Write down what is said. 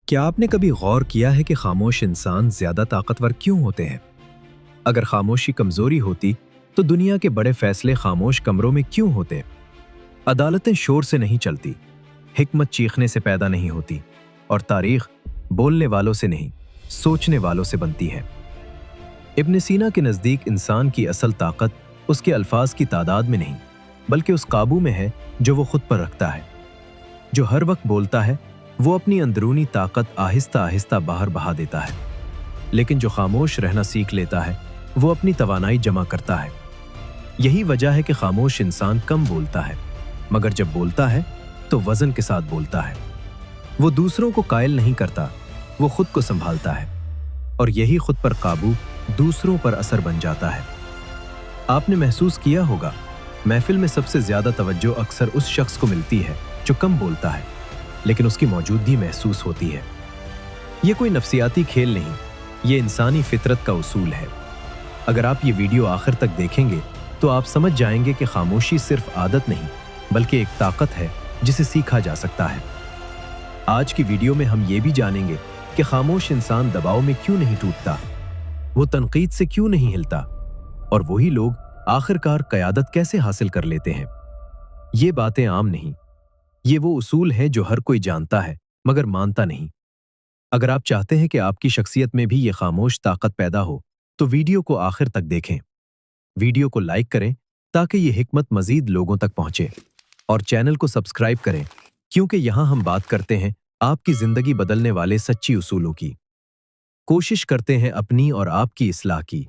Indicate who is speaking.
Speaker 1: کیا آپ نے کبھی غور کیا ہے کہ خاموش انسان زیادہ طاقتور کیوں ہوتے ہیں؟ اگر خاموشی کمزوری ہوتی تو دنیا کے بڑے فیصلے خاموش کمروں میں کیوں ہوتے؟ عدالتیں شور سے نہیں چلتی، حکمت چیخنے سے پیدا نہیں ہوتی، اور تاریخ بولنے والوں سے نہیں، سوچنے والوں سے بنتی ہے۔ ابن سینا کے نزدیک انسان کی اصل طاقت اس کے الفاظ کی تعداد میں نہیں، بلکہ اس قابو میں ہے جو وہ خود پر رکھتا ہے۔ جو ہر وقت بولتا ہے وہ اپنی اندرونی طاقت آہستہ آہستہ باہر بہا دیتا ہے، لیکن جو خاموش رہنا سیکھ لیتا ہے وہ اپنی توانائی جمع کرتا ہے۔ یہی وجہ ہے کہ خاموش انسان کم بولتا ہے، مگر جب بولتا ہے تو وزن کے ساتھ بولتا ہے۔ وہ دوسروں کو قائل نہیں کرتا، وہ خود کو سنبھالتا ہے، اور یہی خود پر قابو دوسروں پر اثر بن جاتا ہے۔ آپ نے محسوس کیا ہوگا، محفل میں سب سے زیادہ توجہ اکثر اس شخص کو ملتی ہے جو کم بولتا ہے، لیکن اس کی موجودگی محسوس ہوتی ہے۔ یہ کوئی نفسیاتی کھیل نہیں، یہ انسانی فطرت کا اصول ہے۔ اگر آپ یہ ویڈیو آخر تک دیکھیں گے تو آپ سمجھ جائیں گے کہ خاموشی صرف عادت نہیں، بلکہ ایک طاقت ہے جسے سیکھا جا سکتا ہے۔ آج کی ویڈیو میں ہم یہ بھی جانیں گے کہ خاموش انسان دباؤ میں کیوں نہیں ٹوٹتا، وہ تنقید سے کیوں نہیں ہلتا، اور وہی لوگ آخرکار قیادت کیسے حاصل کر لیتے ہیں۔ یہ باتیں عام نہیں، یہ وہ اصول ہے جو ہر کوئی جانتا ہے مگر مانتا نہیں۔ اگر آپ چاہتے ہیں کہ آپ کی شخصیت میں بھی یہ خاموش طاقت پیدا ہو تو ویڈیو کو آخر تک دیکھیں۔ ویڈیو کو لائک کریں تاکہ یہ حکمت مزید لوگوں تک پہنچے، اور چینل کو سبسکرائب کریں کیونکہ یہاں ہم بات کرتے ہیں آپ کی زندگی بدلنے والے سچی اصولوں کی۔ کوشش کرتے ہیں اپنی اور آپ کی اصلاح کی۔